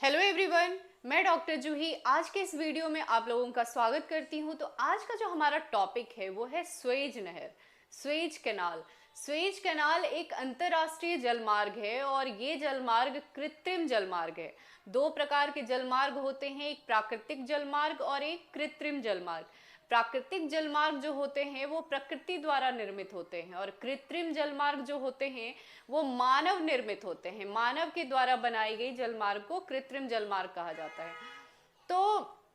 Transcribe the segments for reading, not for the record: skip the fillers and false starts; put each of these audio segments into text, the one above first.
Hello everyone, मैं doctor जूही आज के इस वीडियो में आप लोगों का स्वागत करती हूं। तो आज का जो हमारा टॉपिक है वो है स्वेज नहर, स्वेज कैनाल। स्वेज कैनाल एक अंतर्राष्ट्रीय जलमार्ग है और ये जलमार्ग कृत्रिम जलमार्ग है। दो प्रकार के जलमार्ग होते हैं, एक प्राकृतिक जलमार्ग और एक कृत्रिम जलमार्ग। प्राकृतिक जलमार्ग जो होते हैं वो प्रकृति द्वारा निर्मित होते हैं और कृत्रिम जलमार्ग जो होते हैं वो मानव निर्मित होते हैं। मानव के द्वारा बनाई गई जलमार्ग को कृत्रिम जलमार्ग कहा जाता है। तो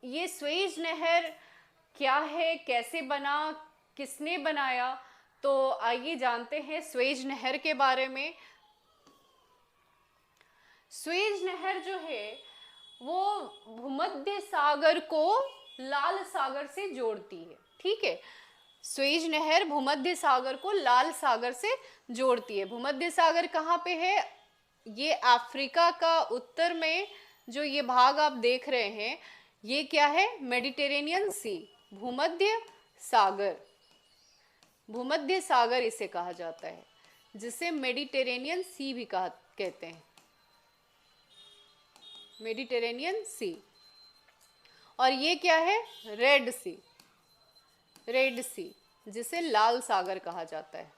ये स्वेज नहर क्या है, कैसे बना, किसने बनाया, तो आइए जानते हैं स्वेज नहर के बारे में। स्वेज नहर जो है वो भूमध्य सागर को लाल सागर से जोड़ती है। ठीक है, स्वेज नहर भूमध्य सागर को लाल सागर से जोड़ती है। भूमध्य सागर कहाँ पे है? ये अफ्रीका का उत्तर में जो ये भाग आप देख रहे हैं ये क्या है? मेडिटेरेनियन सी, भूमध्य सागर। भूमध्य सागर इसे कहा जाता है, जिसे मेडिटेरेनियन सी भी कहते हैं, मेडिटेरेनियन सी। और ये क्या है? रेड सी, रेड सी, जिसे लाल सागर कहा जाता है।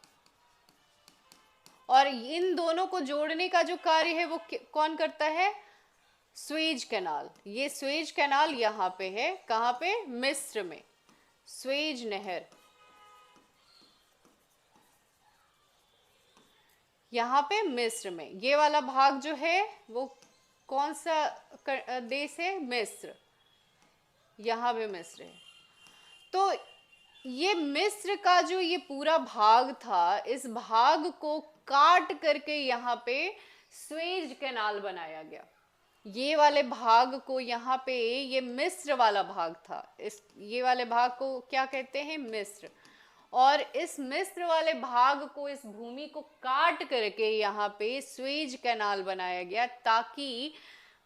और इन दोनों को जोड़ने का जो कार्य है वो कौन करता है? Suez canal. ये स्वेज कैनाल यहाँ पे है, कहाँ पे? मिस्र में। स्वेज नहर यहाँ पे मिस्र में। ये वाला भाग जो है वो कौन सा देश है? मिस्र। यहाँ पे मिस्र है। तो ये मिस्र का जो ये पूरा भाग था, इस भाग को काट करके यहाँ पे स्वेज कैनाल बनाया गया। ये वाले भाग को यहाँ पे, ये मिस्र वाला भाग था, इस ये वाले भाग को क्या कहते हैं? मिस्र। और इस मिस्र वाले भाग को, इस भूमि को काट करके यहाँ पे स्वेज कैनाल बनाया गया, ताकि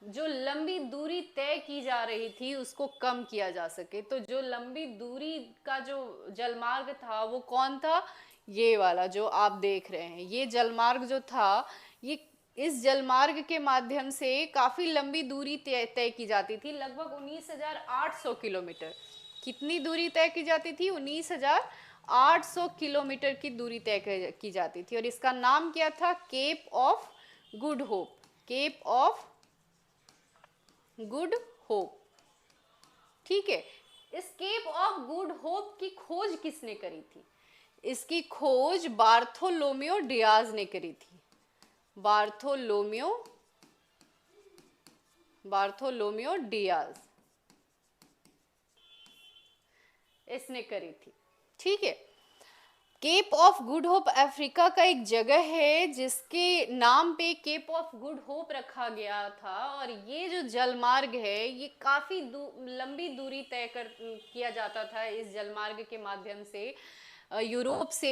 जो लंबी दूरी तय की जा रही थी उसको कम किया जा सके। तो जो लंबी दूरी का जो जलमार्ग था वो कौन था? ये वाला जो आप देख रहे हैं। ये जलमार्ग जो था, ये इस जलमार्ग के माध्यम से काफ़ी लंबी दूरी तय की जाती थी, लगभग 19,800 किलोमीटर। कितनी दूरी तय की जाती थी? 19,800 किलोमीटर की दूरी तय की जाती थी। और इसका नाम क्या था? Cape of Good Hope. Cape of Good Hope. ठीक है, इस केप ऑफ गुड होप की खोज किसने करी थी? इसकी खोज बार्थोलोमेओ डियाज ने करी थी। बार्थोलोमेओ बार्थोलोमेओ डियाज, इसने करी थी। ठीक है, Cape of Good Hope Africa का एक जगह है जिसके नाम पे केप ऑफ गुड होप रखा गया था। और ये जो जलमार्ग है ये काफ़ी लंबी दूरी तय किया जाता था। इस जलमार्ग के माध्यम से यूरोप से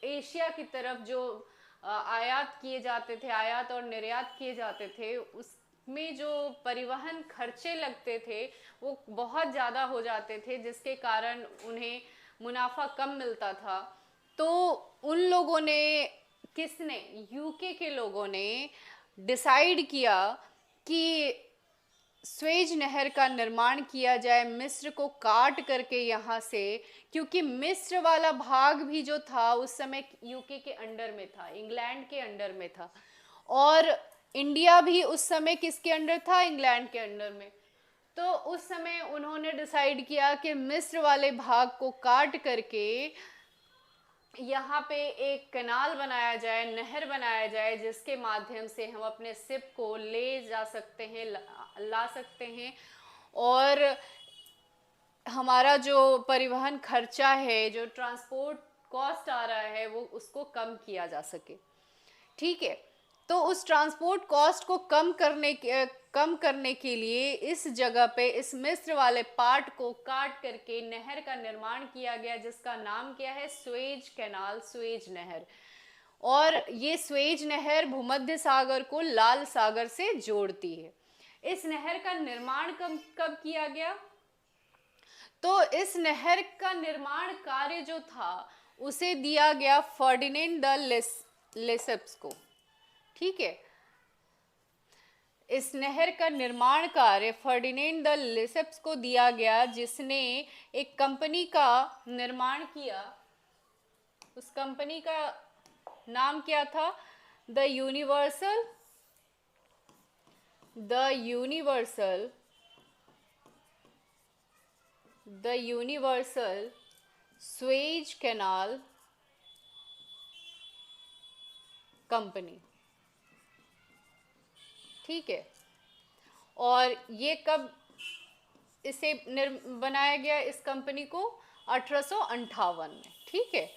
एशिया की तरफ जो आयात किए जाते थे, आयात और निर्यात किए जाते थे, उसमें जो परिवहन खर्चे लगते थे वो बहुत ज़्यादा हो जाते थे, जिसके कारण उन्हें मुनाफा कम मिलता था। तो उन लोगों ने, किसने? यूके के लोगों ने डिसाइड किया कि स्वेज नहर का निर्माण किया जाए मिस्र को काट करके यहाँ से, क्योंकि मिस्र वाला भाग भी जो था उस समय यूके के अंडर में था, इंग्लैंड के अंडर में था। और इंडिया भी उस समय किसके अंडर था? इंग्लैंड के अंडर में। तो उस समय उन्होंने डिसाइड किया कि मिस्र वाले भाग को काट करके यहाँ पे एक कैनाल बनाया जाए, नहर बनाया जाए, जिसके माध्यम से हम अपने शिप को ले जा सकते हैं, ला सकते हैं, और हमारा जो परिवहन खर्चा है, जो ट्रांसपोर्ट कॉस्ट आ रहा है, वो उसको कम किया जा सके। ठीक है, तो उस ट्रांसपोर्ट कॉस्ट को कम करने के लिए इस जगह पे, इस मिस्र वाले पार्ट को काट करके नहर का निर्माण किया गया, जिसका नाम क्या है? स्वेज कैनाल, स्वेज नहर। और ये स्वेज नहर भूमध्य सागर को लाल सागर से जोड़ती है। इस नहर का निर्माण कब किया गया? तो इस नहर का निर्माण कार्य जो था उसे दिया गया फर्डिनेंड द लेसेप्स को। ठीक है, इस नहर का निर्माण कार्य फर्डिनेंड द लेसेप्स को दिया गया, जिसने एक कंपनी का निर्माण किया। उस कंपनी का नाम क्या था? The universal Suez canal company. ठीक है। और ये कब इसे बनाया गया इस कंपनी को? 1858 में। ठीक है,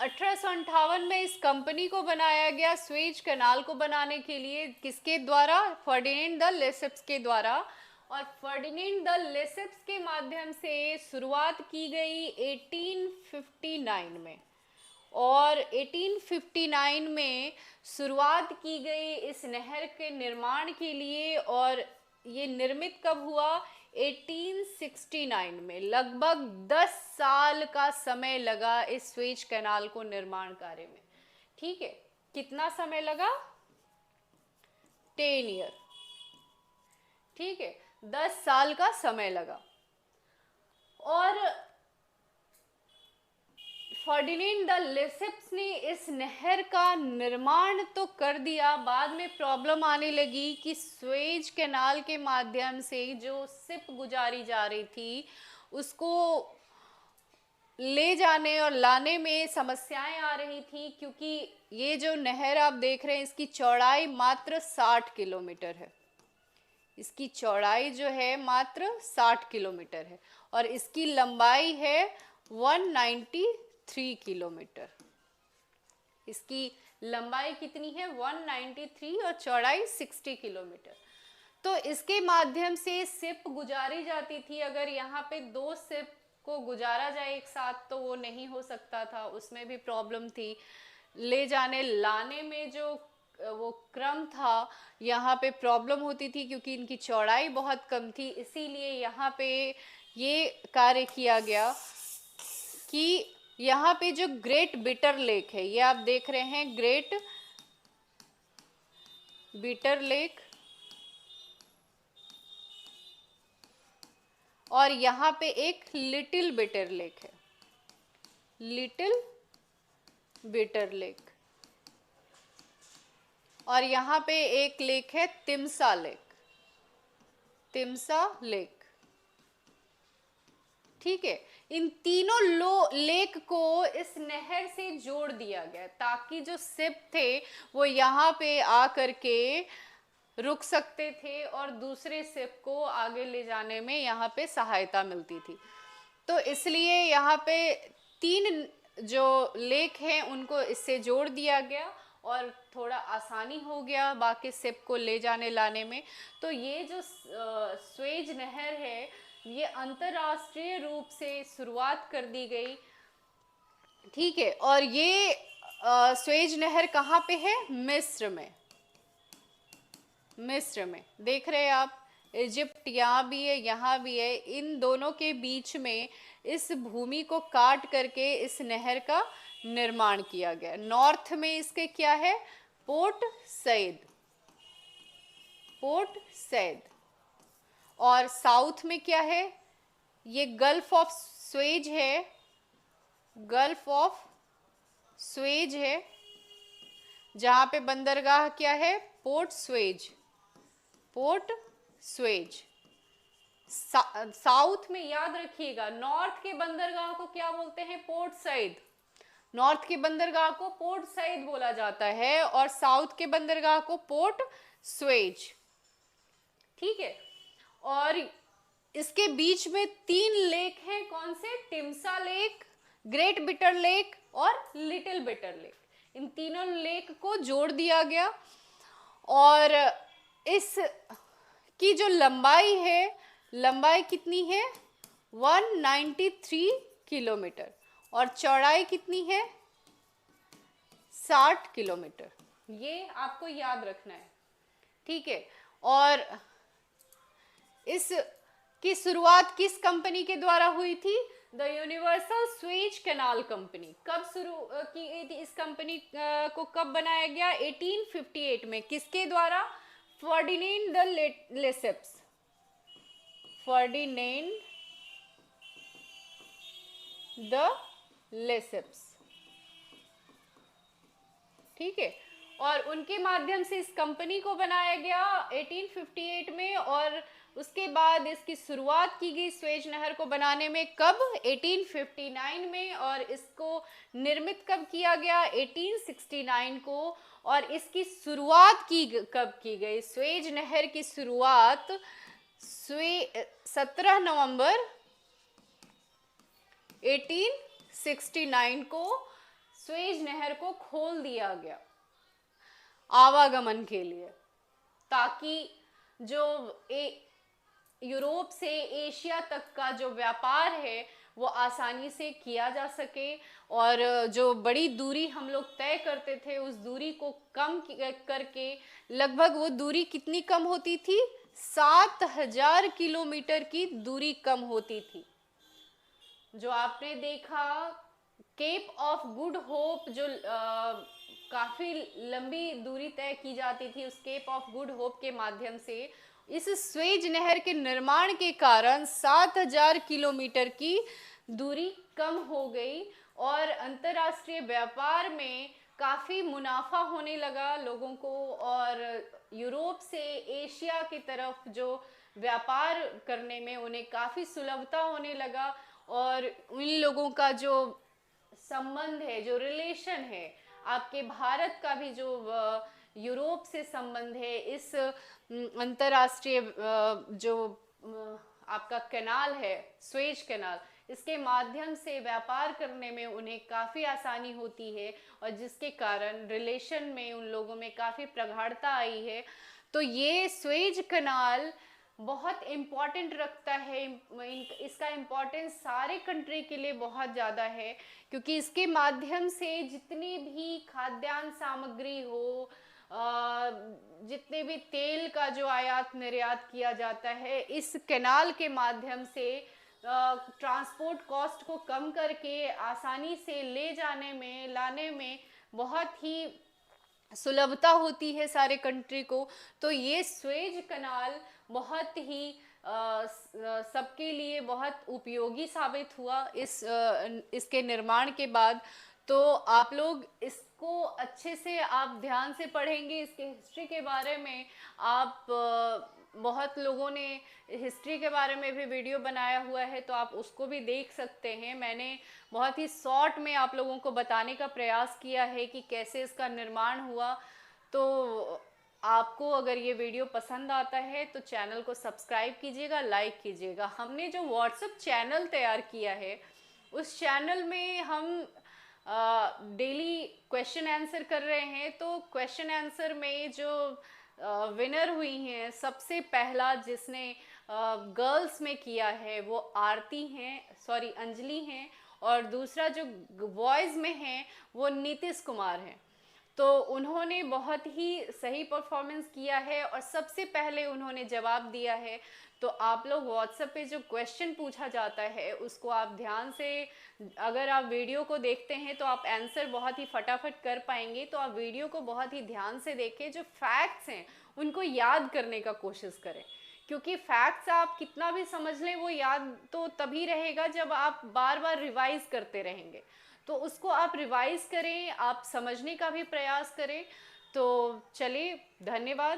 1858 में इस कंपनी को बनाया गया स्वेज कैनाल को बनाने के लिए। किसके द्वारा? फर्डिनेंड द लेसेप्स के द्वारा। और फर्डिनेंड द लेसेप्स के माध्यम से शुरुआत की गई 1859 में। और 1859 में शुरुआत की गई इस नहर के निर्माण के लिए। और ये निर्मित कब हुआ? 1869 में। लगभग 10 साल का समय लगा इस स्वेज कैनाल को निर्माण कार्य में। ठीक है, कितना समय लगा? 10 ईयर। ठीक है, 10 साल का समय लगा। और फर्डिनेंड द लेसेप्स ने इस नहर का निर्माण तो कर दिया, बाद में प्रॉब्लम आने लगी कि स्वेज कैनाल के माध्यम से जो शिप गुजारी जा रही थी उसको ले जाने और लाने में समस्याएं आ रही थी, क्योंकि ये जो नहर आप देख रहे हैं इसकी चौड़ाई मात्र 60 किलोमीटर है। इसकी चौड़ाई जो है मात्र 60 किलोमीटर है और इसकी लंबाई है 193 किलोमीटर। इसकी लंबाई कितनी है? 193 और चौड़ाई 60 किलोमीटर। तो इसके माध्यम से शिप गुजारी जाती थी। अगर यहाँ पे 2 शिप को गुजारा जाए एक साथ तो वो नहीं हो सकता था, उसमें भी प्रॉब्लम थी। ले जाने लाने में जो वो क्रम था यहाँ पे प्रॉब्लम होती थी, क्योंकि इनकी चौड़ाई बहुत कम थी। इसीलिए यहाँ पे ये कार्य किया गया कि यहाँ पे जो ग्रेट बिटर लेक है, ये आप देख रहे हैं ग्रेट बिटर लेक, और यहाँ पे एक लिटिल बिटर लेक है, लिटिल बिटर लेक। और यहाँ पे एक लेक है तिम्सा लेक, तिम्सा लेक। ठीक है, इन तीनों लेक को इस नहर से जोड़ दिया गया ताकि जो शिप थे वो यहाँ पे आकर के रुक सकते थे और दूसरे शिप को आगे ले जाने में यहाँ पे सहायता मिलती थी। तो इसलिए यहाँ पे 3 जो लेक हैं उनको इससे जोड़ दिया गया और थोड़ा आसानी हो गया बाकी शिप को ले जाने लाने में। तो ये जो स्वेज नहर है ये अंतर्राष्ट्रीय रूप से शुरुआत कर दी गई। ठीक है, और ये स्वेज नहर कहाँ पे है? मिस्र में। मिस्र में देख रहे हैं आप, इजिप्ट यहाँ भी है, यहाँ भी है। इन दोनों के बीच में इस भूमि को काट करके इस नहर का निर्माण किया गया। नॉर्थ में इसके क्या है? Port Said, Port Said. और साउथ में क्या है? ये गल्फ ऑफ स्वेज है, गल्फ ऑफ स्वेज है, जहां पे बंदरगाह क्या है? Port Suez, port Suez. South में याद रखिएगा, नॉर्थ के बंदरगाह को क्या बोलते हैं? Port Said. नॉर्थ के बंदरगाह को पोर्ट सईद बोला जाता है और साउथ के बंदरगाह को पोर्ट स्वेज। ठीक है, और इसके बीच में 3 लेक हैं। कौन से? तिम्सा लेक, ग्रेट बिटर लेक और लिटिल बिटर लेक। इन तीनों लेक को जोड़ दिया गया और इस की जो लंबाई है, लंबाई कितनी है? 193 किलोमीटर और चौड़ाई कितनी है? 60 किलोमीटर। ये आपको याद रखना है। ठीक है, और इस की शुरुआत किस कंपनी के द्वारा हुई थी? The universal Suez canal company. कब शुरू की गई थी इस कंपनी को? कब बनाया गया? 1858 में। किसके द्वारा? Ferdinand de Lesseps, Ferdinand de Lesseps, ठीक है। और उनके माध्यम से इस कंपनी को बनाया गया 1858 में, और उसके बाद इसकी शुरुआत की गई स्वेज नहर को बनाने में कब, 1859 में, और इसको निर्मित कब किया गया, 1869 को। और इसकी शुरुआत की कब की गई, स्वेज नहर की शुरुआत 17 नवंबर 1869 को स्वेज नहर को खोल दिया गया आवागमन के लिए, ताकि जो यूरोप से एशिया तक का जो व्यापार है वो आसानी से किया जा सके। और जो बड़ी दूरी हम लोग तय करते थे उस दूरी को कम करके, लगभग वो दूरी कितनी कम होती थी, 7000 किलोमीटर की दूरी कम होती थी। जो आपने देखा केप ऑफ गुड होप, जो काफ़ी लंबी दूरी तय की जाती थी, उस केप ऑफ गुड होप के माध्यम से इस स्वेज नहर के निर्माण के कारण 7000 किलोमीटर की दूरी कम हो गई, और अंतर्राष्ट्रीय व्यापार में काफ़ी मुनाफा होने लगा लोगों को, और यूरोप से एशिया की तरफ जो व्यापार करने में उन्हें काफ़ी सुलभता होने लगा। और उन लोगों का जो संबंध है, जो रिलेशन है, आपके भारत का भी जो यूरोप से संबंध है, इस अंतर्राष्ट्रीय जो आपका कैनाल है, स्वेज कैनाल, इसके माध्यम से व्यापार करने में उन्हें काफ़ी आसानी होती है, और जिसके कारण रिलेशन में उन लोगों में काफ़ी प्रगाढ़ता आई है। तो ये स्वेज कैनाल बहुत इम्पॉर्टेंट रखता है, इसका इम्पोर्टेंस सारे कंट्री के लिए बहुत ज़्यादा है, क्योंकि इसके माध्यम से जितनी भी खाद्यान्न सामग्री हो, जितने भी तेल का जो आयात निर्यात किया जाता है, इस कैनाल के माध्यम से ट्रांसपोर्ट कॉस्ट को कम करके आसानी से ले जाने में, लाने में बहुत ही सुलभता होती है सारे कंट्री को। तो ये स्वेज कैनाल बहुत ही सबके लिए बहुत उपयोगी साबित हुआ इसके निर्माण के बाद। तो आप लोग इसको अच्छे से आप ध्यान से पढ़ेंगे, इसके हिस्ट्री के बारे में। आप बहुत लोगों ने हिस्ट्री के बारे में भी वीडियो बनाया हुआ है, तो आप उसको भी देख सकते हैं। मैंने बहुत ही शॉर्ट में आप लोगों को बताने का प्रयास किया है कि कैसे इसका निर्माण हुआ। तो आपको अगर ये वीडियो पसंद आता है तो चैनल को सब्सक्राइब कीजिएगा, लाइक कीजिएगा। हमने जो व्हाट्सएप चैनल तैयार किया है उस चैनल में हम डेली क्वेश्चन आंसर कर रहे हैं। तो क्वेश्चन आंसर में जो विनर हुई हैं, सबसे पहला जिसने गर्ल्स में किया है वो आरती हैं, सॉरी अंजलि हैं, और दूसरा जो बॉयज़ में हैं वो नीतीश कुमार हैं। तो उन्होंने बहुत ही सही परफॉर्मेंस किया है और सबसे पहले उन्होंने जवाब दिया है। तो आप लोग व्हाट्सएप पे जो क्वेश्चन पूछा जाता है उसको आप ध्यान से, अगर आप वीडियो को देखते हैं तो आप आंसर बहुत ही फटाफट कर पाएंगे। तो आप वीडियो को बहुत ही ध्यान से देखें, जो फैक्ट्स हैं उनको याद करने का कोशिश करें, क्योंकि फैक्ट्स आप कितना भी समझ लें वो याद तो तभी रहेगा जब आप बार बार रिवाइज करते रहेंगे। तो उसको आप रिवाइज करें, आप समझने का भी प्रयास करें। तो चलिए, धन्यवाद।